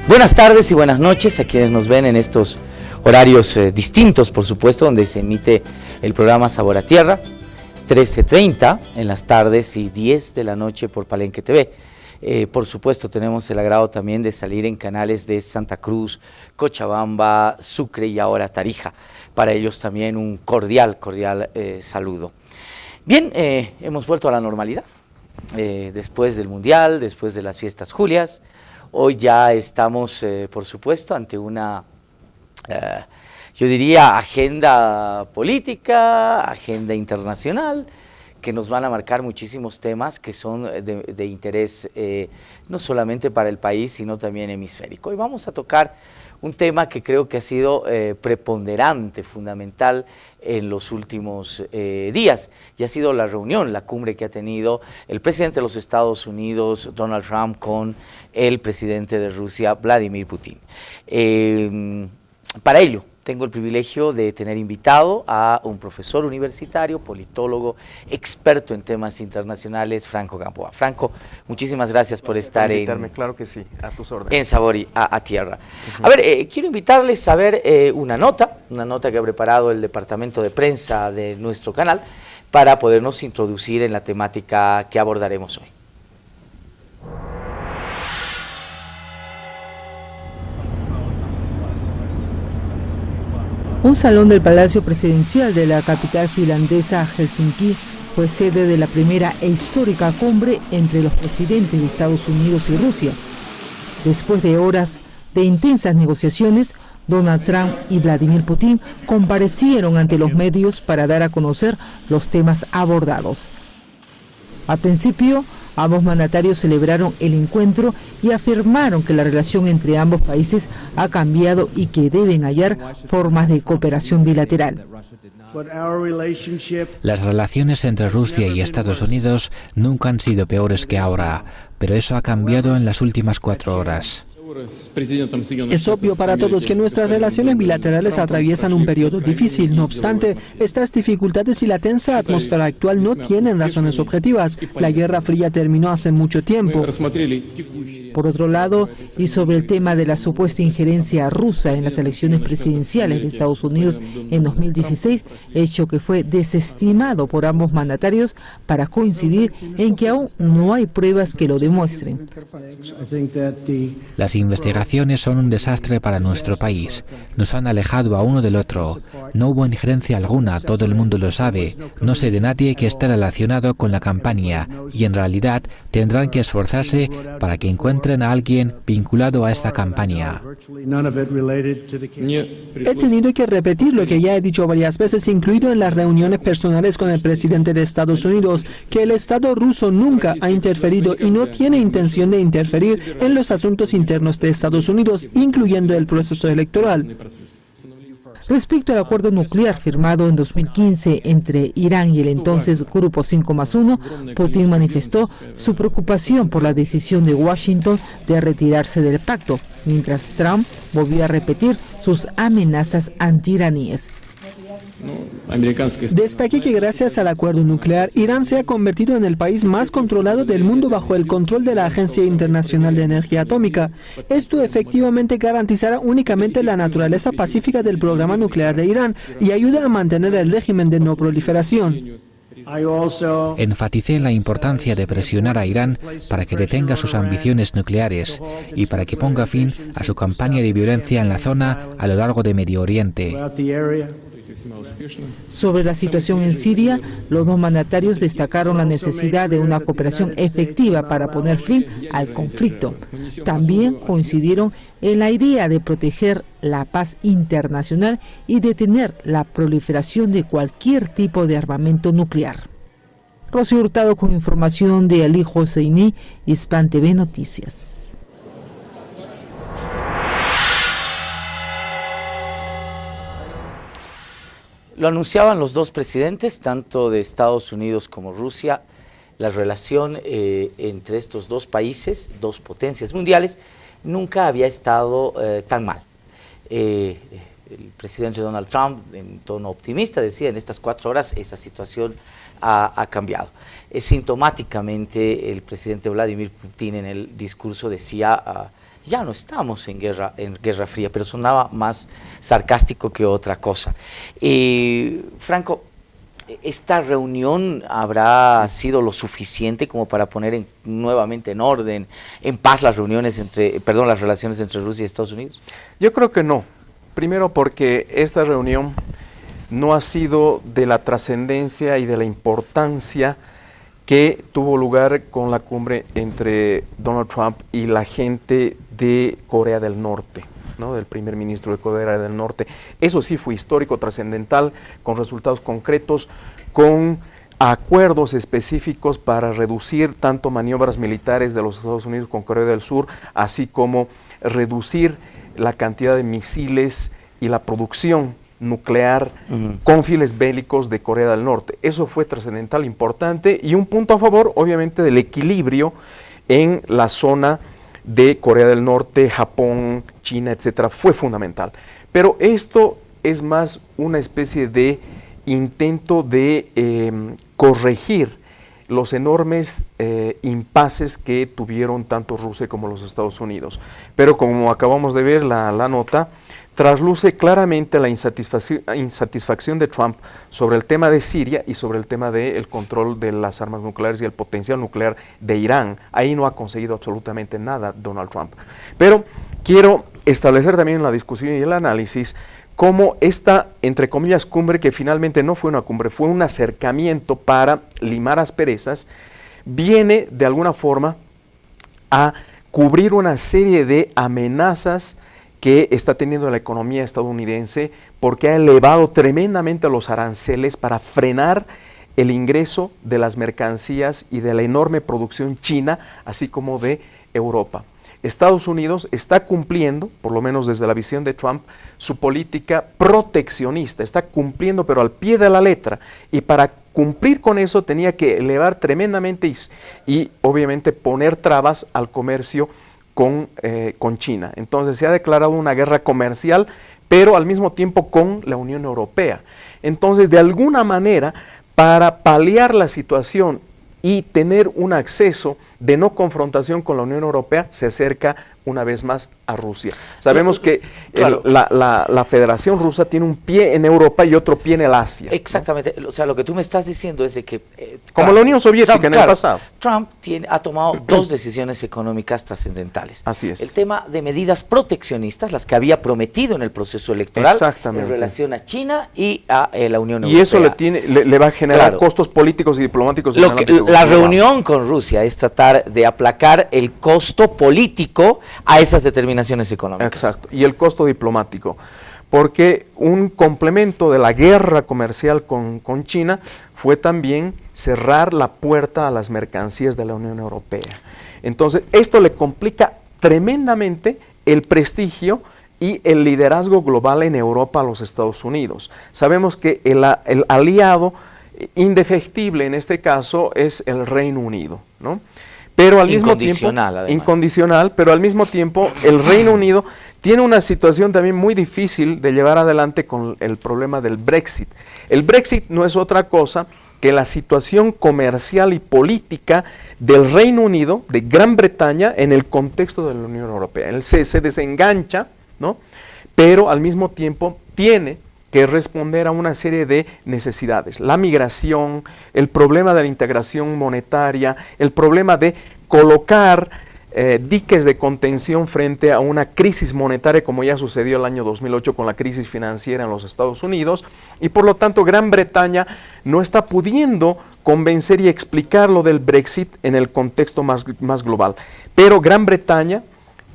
Buenas tardes y buenas noches a quienes nos ven en estos horarios distintos, por supuesto, donde se emite el programa Sabor a Tierra, 13:30 en las tardes y 10 de la noche por Palenque TV. Por supuesto, tenemos el agrado también de salir en canales de Santa Cruz, Cochabamba, Sucre y ahora Tarija. Para ellos también un cordial saludo. Bien, hemos vuelto a la normalidad, después del Mundial, después de las fiestas Julias. Hoy ya estamos, por supuesto, ante una, yo diría, agenda política, agenda internacional, que nos van a marcar muchísimos temas que son de interés no solamente para el país, sino también hemisférico. Hoy vamos a tocar un tema que creo que ha sido preponderante, fundamental en los últimos días, y ha sido la reunión, la cumbre que ha tenido el presidente de los Estados Unidos, Donald Trump, con el presidente de Rusia, Vladimir Putin. Para ello, tengo el privilegio de tener invitado a un profesor universitario, politólogo, experto en temas internacionales, Franco Gamboa. Franco, muchísimas gracias por estar claro que sí, a tus órdenes. En Sabor a Tierra. A ver, quiero invitarles a ver una nota que ha preparado el departamento de prensa de nuestro canal para podernos introducir en la temática que abordaremos hoy. Un salón del Palacio Presidencial de la capital finlandesa, Helsinki, fue sede de la primera e histórica cumbre entre los presidentes de Estados Unidos y Rusia. Después de horas de intensas negociaciones, Donald Trump y Vladimir Putin comparecieron ante los medios para dar a conocer los temas abordados. Al principio, ambos mandatarios celebraron el encuentro y afirmaron que la relación entre ambos países ha cambiado y que deben hallar formas de cooperación bilateral. Las relaciones entre Rusia y Estados Unidos nunca han sido peores que ahora, pero eso ha cambiado en las últimas 4 horas. Es obvio para todos que nuestras relaciones bilaterales atraviesan un periodo difícil. No obstante, estas dificultades y la tensa atmósfera actual no tienen razones objetivas. La Guerra Fría terminó hace mucho tiempo. Por otro lado, y sobre el tema de la supuesta injerencia rusa en las elecciones presidenciales de Estados Unidos en 2016, hecho que fue desestimado por ambos mandatarios para coincidir en que aún no hay pruebas que lo demuestren. Las investigaciones son un desastre para nuestro país. Nos han alejado a uno del otro. No hubo injerencia alguna, todo el mundo lo sabe. No sé de nadie que esté relacionado con la campaña y en realidad tendrán que esforzarse para que encuentren a alguien vinculado a esta campaña. He tenido que repetir lo que ya he dicho varias veces, incluido en las reuniones personales con el presidente de Estados Unidos, que el Estado ruso nunca ha interferido y no tiene intención de interferir en los asuntos internos de Estados Unidos, incluyendo el proceso electoral. Respecto al acuerdo nuclear firmado en 2015 entre Irán y el entonces Grupo 5+1, Putin manifestó su preocupación por la decisión de Washington de retirarse del pacto, mientras Trump volvió a repetir sus amenazas antiiraníes. Destaqué que gracias al acuerdo nuclear, Irán se ha convertido en el país más controlado del mundo bajo el control de la Agencia Internacional de Energía Atómica. Esto efectivamente garantizará únicamente la naturaleza pacífica del programa nuclear de Irán y ayuda a mantener el régimen de no proliferación. Enfaticé la importancia de presionar a Irán para que detenga sus ambiciones nucleares y para que ponga fin a su campaña de violencia en la zona a lo largo de Medio Oriente. Sobre la situación en Siria, los dos mandatarios destacaron la necesidad de una cooperación efectiva para poner fin al conflicto. También coincidieron en la idea de proteger la paz internacional y detener la proliferación de cualquier tipo de armamento nuclear. Rocío Hurtado con información de Ali Hosseini, Hispan TV Noticias. Lo anunciaban los dos presidentes, tanto de Estados Unidos como Rusia. La relación entre estos dos países, dos potencias mundiales, nunca había estado tan mal. El presidente Donald Trump, en tono optimista, decía: en estas 4 horas esa situación ha cambiado. Sintomáticamente, el presidente Vladimir Putin en el discurso decía ya no estamos en guerra fría, pero sonaba más sarcástico que otra cosa. Franco, ¿esta reunión habrá sido lo suficiente como para poner nuevamente en orden, en paz las relaciones entre Rusia y Estados Unidos? Yo creo que no. Primero porque esta reunión no ha sido de la trascendencia y de la importancia que tuvo lugar con la cumbre entre Donald Trump y la gente de Corea del Norte, ¿no? Del primer ministro de Corea del Norte. Eso sí fue histórico, trascendental, con resultados concretos, con acuerdos específicos para reducir tanto maniobras militares de los Estados Unidos con Corea del Sur, así como reducir la cantidad de misiles y la producción nuclear con fines bélicos de Corea del Norte. Eso fue trascendental, importante, y un punto a favor, obviamente, del equilibrio en la zona de Corea del Norte, Japón, China, etcétera, fue fundamental. Pero esto es más una especie de intento de corregir los enormes impases que tuvieron tanto Rusia como los Estados Unidos. Pero como acabamos de ver la nota, trasluce claramente la insatisfacción de Trump sobre el tema de Siria y sobre el tema del control de las armas nucleares y el potencial nuclear de Irán. Ahí no ha conseguido absolutamente nada Donald Trump. Pero quiero establecer también en la discusión y el análisis cómo esta, entre comillas, cumbre, que finalmente no fue una cumbre, fue un acercamiento para limar asperezas, viene de alguna forma a cubrir una serie de amenazas que está teniendo la economía estadounidense, porque ha elevado tremendamente los aranceles para frenar el ingreso de las mercancías y de la enorme producción china, así como de Europa. Estados Unidos está cumpliendo, por lo menos desde la visión de Trump, su política proteccionista, está cumpliendo pero al pie de la letra, y para cumplir con eso tenía que elevar tremendamente y obviamente poner trabas al comercio con China. Entonces se ha declarado una guerra comercial, pero al mismo tiempo con la Unión Europea. Entonces, de alguna manera, para paliar la situación y tener un acceso de no confrontación con la Unión Europea, se acerca una vez más a Rusia. Sabemos que claro, la Federación Rusa tiene un pie en Europa y otro pie en el Asia. Exactamente, ¿no? O sea, lo que tú me estás diciendo es de que... como la Unión Soviética en el pasado. Trump ha tomado dos decisiones económicas trascendentales. Así es. El tema de medidas proteccionistas, las que había prometido en el proceso electoral, en relación a China y a la Unión Europea. Y eso le va a generar costos políticos y diplomáticos. La reunión con Rusia es tratar de aplacar el costo político a esas determinaciones económicas. Exacto, y el costo diplomático, porque un complemento de la guerra comercial con China fue también cerrar la puerta a las mercancías de la Unión Europea. Entonces, esto le complica tremendamente el prestigio y el liderazgo global en Europa a los Estados Unidos. Sabemos que el aliado indefectible en este caso es el Reino Unido, ¿no? Pero al mismo tiempo, incondicional, pero al mismo tiempo el Reino Unido tiene una situación también muy difícil de llevar adelante con el problema del Brexit. El Brexit no es otra cosa que la situación comercial y política del Reino Unido, de Gran Bretaña, en el contexto de la Unión Europea. Él se desengancha, ¿no? Pero al mismo tiempo tiene que responder a una serie de necesidades. La migración, el problema de la integración monetaria, el problema de colocar diques de contención frente a una crisis monetaria como ya sucedió el año 2008 con la crisis financiera en los Estados Unidos, y por lo tanto Gran Bretaña no está pudiendo convencer y explicar lo del Brexit en el contexto más global. Pero Gran Bretaña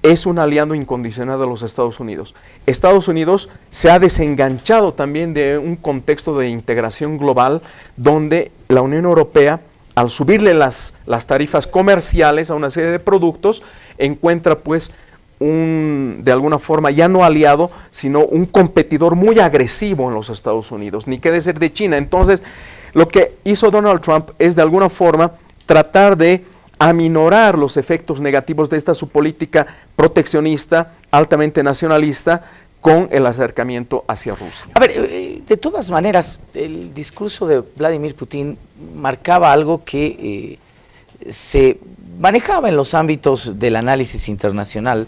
es un aliado incondicional de los Estados Unidos. Estados Unidos se ha desenganchado también de un contexto de integración global donde la Unión Europea, al subirle las tarifas comerciales a una serie de productos, encuentra pues de alguna forma ya no aliado, sino un competidor muy agresivo en los Estados Unidos, ni qué decir de China. Entonces, lo que hizo Donald Trump es de alguna forma tratar de aminorar los efectos negativos de esta su política proteccionista, altamente nacionalista, con el acercamiento hacia Rusia. A ver, de todas maneras, el discurso de Vladimir Putin marcaba algo que se manejaba en los ámbitos del análisis internacional,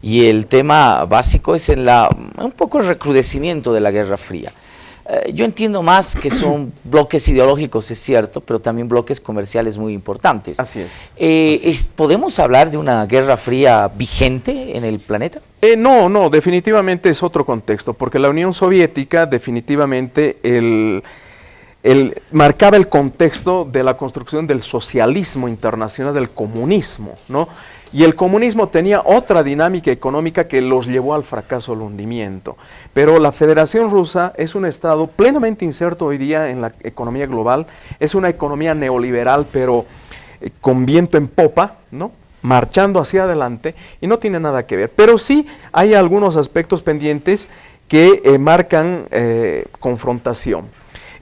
y el tema básico es un poco el recrudecimiento de la Guerra Fría. Yo entiendo más que son bloques ideológicos, es cierto, pero también bloques comerciales muy importantes. Así es. ¿Podemos hablar de una Guerra Fría vigente en el planeta? No, definitivamente es otro contexto, porque la Unión Soviética definitivamente marcaba el contexto de la construcción del socialismo internacional, del comunismo, ¿no? Y el comunismo tenía otra dinámica económica que los llevó al fracaso, al hundimiento. Pero la Federación Rusa es un estado plenamente inserto hoy día en la economía global, es una economía neoliberal, pero con viento en popa, ¿no? Marchando hacia adelante, y no tiene nada que ver. Pero sí hay algunos aspectos pendientes que marcan confrontación.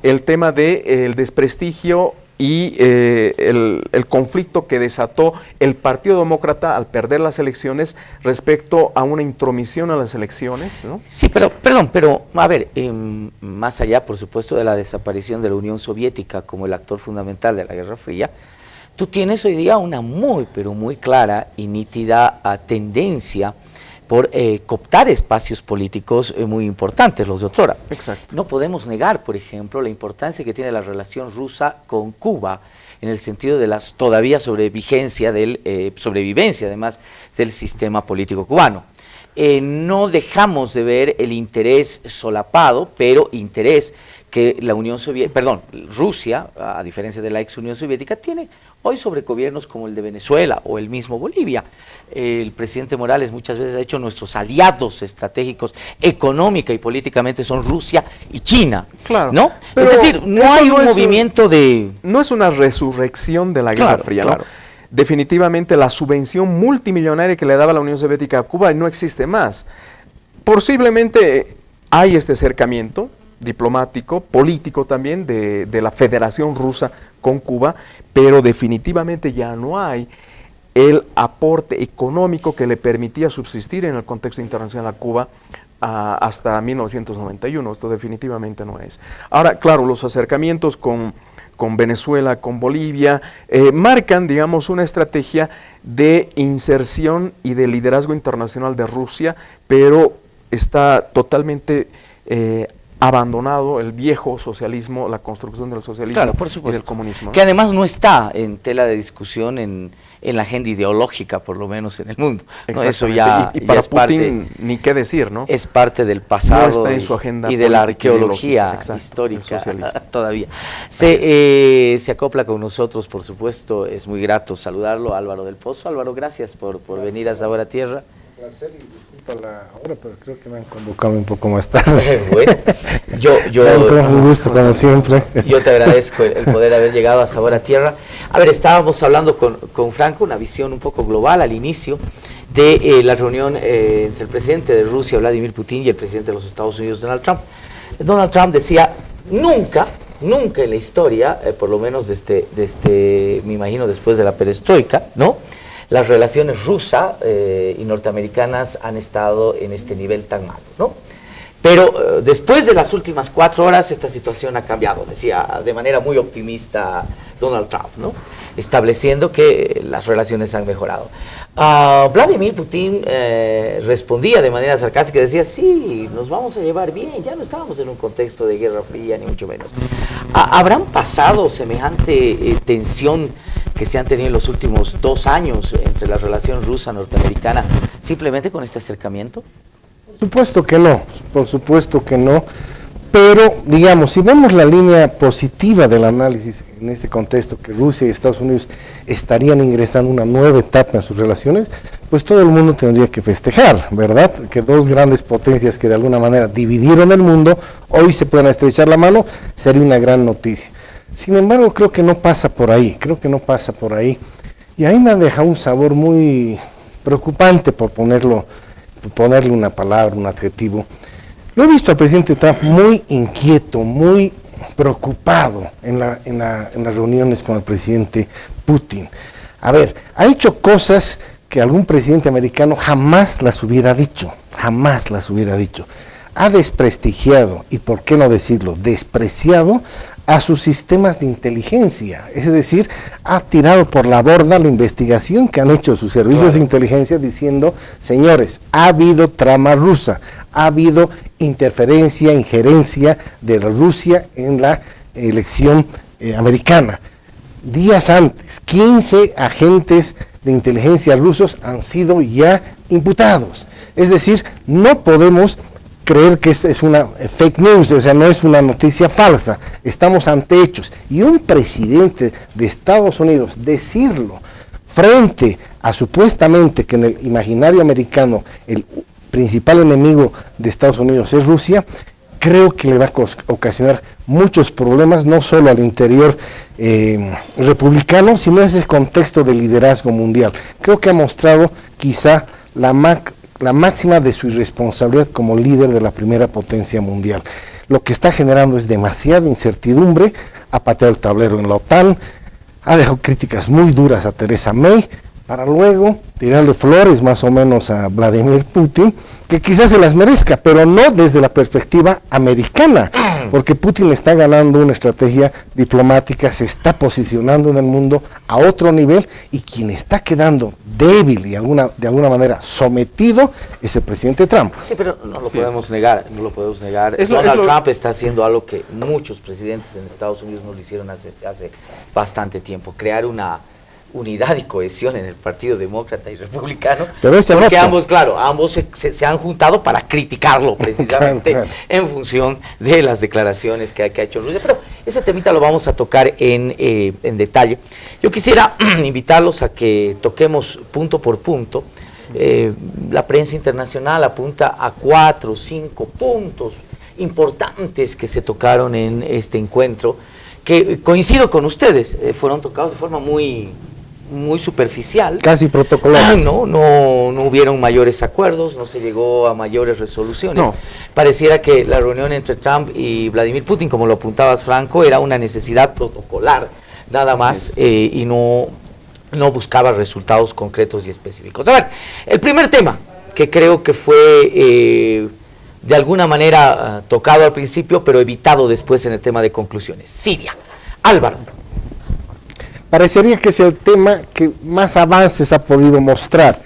El tema del desprestigio y el conflicto que desató el Partido Demócrata al perder las elecciones respecto a una intromisión a las elecciones, ¿no? Sí, pero a ver, más allá, por supuesto, de la desaparición de la Unión Soviética como el actor fundamental de la Guerra Fría, tú tienes hoy día una pero muy clara y nítida tendencia por cooptar espacios políticos muy importantes, los de otrora. Exacto. No podemos negar, por ejemplo, la importancia que tiene la relación rusa con Cuba, en el sentido de la todavía sobrevivencia además del sistema político cubano. No dejamos de ver el interés solapado, pero interés que Rusia, a diferencia de la ex Unión Soviética, tiene hoy sobre gobiernos como el de Venezuela o el mismo Bolivia. El presidente Morales muchas veces ha dicho nuestros aliados estratégicos económica y políticamente son Rusia y China. Claro. ¿No? Pero es decir, no hay un movimiento de... No es una resurrección de la Guerra Fría, ¿no? Definitivamente la subvención multimillonaria que le daba la Unión Soviética a Cuba no existe más. Posiblemente hay este acercamiento diplomático, político también, de la Federación Rusa con Cuba, pero definitivamente ya no hay el aporte económico que le permitía subsistir en el contexto internacional a Cuba hasta 1991. Esto definitivamente no es. Ahora, claro, los acercamientos con Venezuela, con Bolivia, marcan, digamos, una estrategia de inserción y de liderazgo internacional de Rusia, pero está totalmente abandonado el viejo socialismo, la construcción del socialismo, claro, por supuesto, y del comunismo, ¿no? Que además no está en tela de discusión en la agenda ideológica, por lo menos en el mundo. ¿No? Eso ya, y para ya Putin, ni qué decir, ¿no? Es parte del pasado, no está en su agenda y de la arqueología histórica todavía. Se acopla con nosotros, por supuesto, es muy grato saludarlo, Álvaro del Pozo. Álvaro, gracias por venir a Sabor a Tierra. Placer, y disculpa la hora, pero creo que me han convocado un poco más tarde. Bueno, un gusto, como siempre. Yo te agradezco el poder haber llegado a Sabor a Tierra. A ver, estábamos hablando con Franco, una visión un poco global al inicio de la reunión entre el presidente de Rusia, Vladimir Putin, y el presidente de los Estados Unidos, Donald Trump. Donald Trump decía, nunca en la historia, por lo menos desde, me imagino, después de la perestroika, ¿no?, las relaciones rusas y norteamericanas han estado en este nivel tan malo, ¿no? Pero después de las últimas 4 horas esta situación ha cambiado, decía de manera muy optimista Donald Trump, ¿no?, estableciendo que las relaciones han mejorado. Vladimir Putin respondía de manera sarcástica y decía, sí, nos vamos a llevar bien, ya no estábamos en un contexto de guerra fría, ni mucho menos. ¿Habrán pasado semejante tensión que se han tenido en los últimos 2 años entre la relación rusa-norteamericana simplemente con este acercamiento? Por supuesto que no, pero digamos, si vemos la línea positiva del análisis en este contexto, que Rusia y Estados Unidos estarían ingresando a una nueva etapa en sus relaciones, pues todo el mundo tendría que festejar, ¿verdad? Que 2 grandes potencias que de alguna manera dividieron el mundo, hoy se puedan estrechar la mano, sería una gran noticia. Sin embargo, creo que no pasa por ahí, y ahí me ha dejado un sabor muy preocupante, por ponerle una palabra, un adjetivo. Lo he visto al presidente Trump muy inquieto, muy preocupado en las reuniones con el presidente Putin. A ver, ha hecho cosas que algún presidente americano jamás las hubiera dicho. Ha desprestigiado, y por qué no decirlo, despreciado a sus sistemas de inteligencia, es decir, ha tirado por la borda la investigación que han hecho sus servicios de inteligencia diciendo, señores, ha habido trama rusa, ha habido interferencia, injerencia de Rusia en la elección americana. Días antes, 15 agentes de inteligencia rusos han sido ya imputados, es decir, no podemos creer que es una fake news, o sea, no es una noticia falsa, estamos ante hechos. Y un presidente de Estados Unidos decirlo frente a supuestamente que en el imaginario americano el principal enemigo de Estados Unidos es Rusia, creo que le va a ocasionar muchos problemas, no solo al interior republicano, sino en ese contexto de liderazgo mundial. Creo que ha mostrado quizá la máxima de su irresponsabilidad como líder de la primera potencia mundial. Lo que está generando es demasiada incertidumbre, ha pateado el tablero en la OTAN, ha dejado críticas muy duras a Theresa May, para luego tirarle flores más o menos a Vladimir Putin, que quizás se las merezca, pero no desde la perspectiva americana, porque Putin está ganando una estrategia diplomática, se está posicionando en el mundo a otro nivel, y quien está quedando débil y de alguna manera sometido es el presidente Trump. Sí, pero no lo podemos negar, no lo podemos negar. Donald Trump está haciendo algo que muchos presidentes en Estados Unidos no lo hicieron hace bastante tiempo, crear una unidad y cohesión en el Partido Demócrata y Republicano, porque ambos se han juntado para criticarlo precisamente en función de las declaraciones que ha hecho Rusia, pero ese temita lo vamos a tocar en detalle. Yo quisiera invitarlos a que toquemos punto por punto. La prensa internacional apunta a 4 o 5 puntos importantes que se tocaron en este encuentro, que coincido con ustedes, fueron tocados de forma muy superficial. Casi protocolar. No hubieron mayores acuerdos, no se llegó a mayores resoluciones. No. Pareciera que la reunión entre Trump y Vladimir Putin, como lo apuntabas, Franco, era una necesidad protocolar, nada más, y no buscaba resultados concretos y específicos. A ver, el primer tema, que creo que fue de alguna manera tocado al principio, pero evitado después en el tema de conclusiones. Siria. Álvaro. Parecería que es el tema que más avances ha podido mostrar.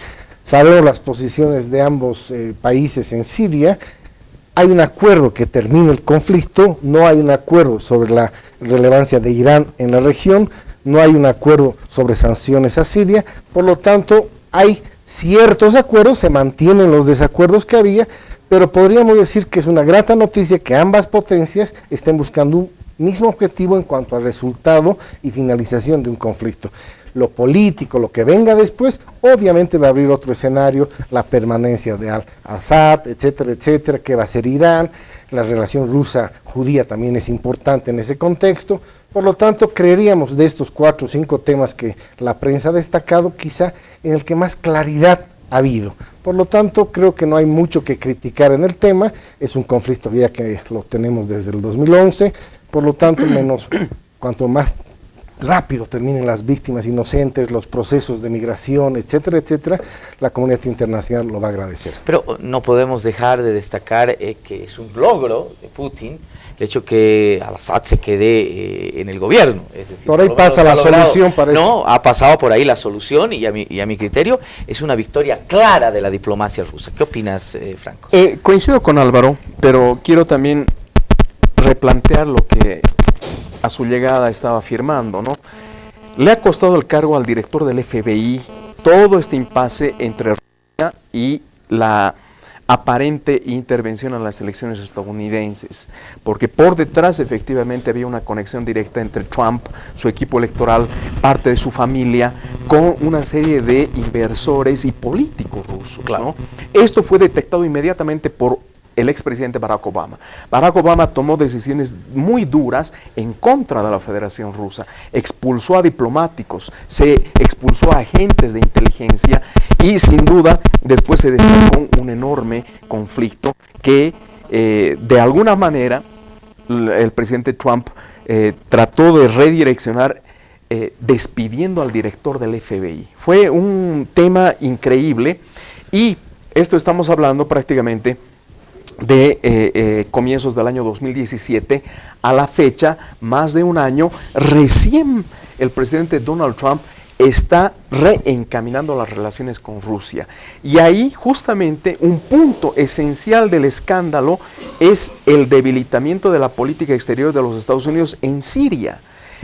Sabemos las posiciones de ambos países en Siria. Hay un acuerdo que termina el conflicto, no hay un acuerdo sobre la relevancia de Irán en la región, no hay un acuerdo sobre sanciones a Siria, por lo tanto hay ciertos acuerdos, se mantienen los desacuerdos que había, pero podríamos decir que es una grata noticia que ambas potencias estén buscando un mismo objetivo en cuanto al resultado y finalización de un conflicto. Lo político, lo que venga después, obviamente va a abrir otro escenario, la permanencia de Al-Assad, etcétera, etcétera, que va a ser Irán, la relación rusa-judía también es importante en ese contexto. Por lo tanto, creeríamos de estos 4 o 5 temas que la prensa ha destacado, quizá en el que más claridad ha habido. Por lo tanto, creo que no hay mucho que criticar en el tema, es un conflicto ya que lo tenemos desde el 2011, por lo tanto, cuanto más rápido terminen las víctimas inocentes, los procesos de migración, etcétera, etcétera, la comunidad internacional lo va a agradecer. Pero no podemos dejar de destacar que es un logro de Putin el hecho que Al-Assad se quede en el gobierno. Es decir, por ahí pasa la solución, parece. No, ha pasado por ahí la solución y a mi criterio es una victoria clara de la diplomacia rusa. ¿Qué opinas, Franco? Coincido con Álvaro, pero quiero también replantear lo que a su llegada estaba afirmando, ¿no? Le ha costado el cargo al director del FBI todo este impasse entre Rusia y la aparente intervención en las elecciones estadounidenses, porque por detrás efectivamente había una conexión directa entre Trump, su equipo electoral, parte de su familia, con una serie de inversores y políticos rusos, ¿no? Esto fue detectado inmediatamente por el expresidente Barack Obama. Barack Obama tomó decisiones muy duras en contra de la Federación Rusa, expulsó a diplomáticos, se expulsó a agentes de inteligencia y sin duda después se destacó un enorme conflicto que de alguna manera el presidente Trump trató de redireccionar despidiendo al director del FBI. Fue un tema increíble y esto estamos hablando prácticamente de comienzos del año 2017 a la fecha, más de un año, recién el presidente Donald Trump está reencaminando las relaciones con Rusia. Y ahí justamente un punto esencial del escándalo es el debilitamiento de la política exterior de los Estados Unidos en Siria.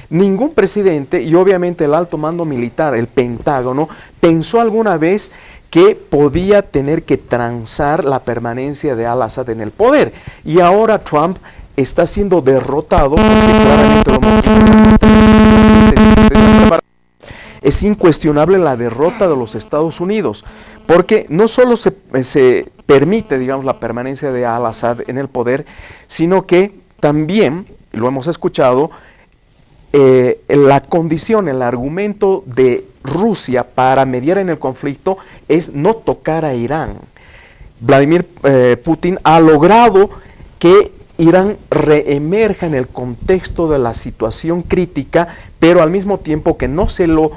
Ningún presidente, y obviamente el alto mando militar, el Pentágono, pensó alguna vez que podía tener que transar la permanencia de Al-Assad en el poder. Y ahora Trump está siendo derrotado, porque claramente lo hemos visto, es incuestionable la derrota de los Estados Unidos, porque no solo se permite, digamos, la permanencia de Al-Assad en el poder, sino que también, lo hemos escuchado, la condición, el argumento de Rusia para mediar en el conflicto es no tocar a Irán. Vladimir Putin ha logrado que Irán reemerja en el contexto de la situación crítica, pero al mismo tiempo que no se lo,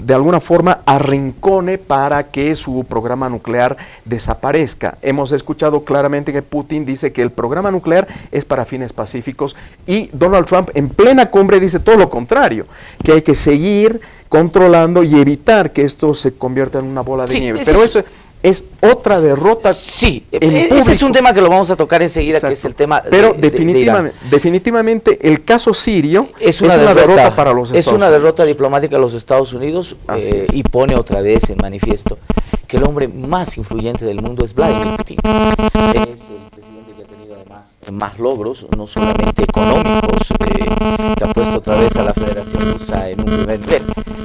de alguna forma, arrincone para que su programa nuclear desaparezca. Hemos escuchado claramente que Putin dice que el programa nuclear es para fines pacíficos y Donald Trump en plena cumbre dice todo lo contrario, que hay que seguir controlando y evitar que esto se convierta en una bola de nieve. Pero eso es otra derrota. Sí, ese es un tema que lo vamos a tocar enseguida. Exacto. Que es el tema pero definitivamente el caso sirio es una derrota para los Estados Unidos. Es una derrota diplomática de los Estados Unidos y pone otra vez en manifiesto que el hombre más influyente del mundo es Vladimir Putin. Es el presidente que ha tenido además más logros, no solamente económicos, que ha puesto otra vez a la Federación Rusa en un primer nivel,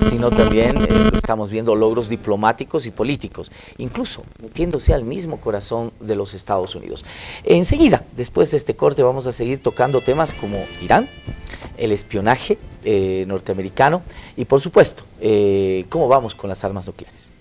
sino también, lo estamos viendo, logros diplomáticos y políticos, incluso metiéndose al mismo corazón de los Estados Unidos. Enseguida, después de este corte, vamos a seguir tocando temas como Irán, el espionaje norteamericano y, por supuesto, cómo vamos con las armas nucleares.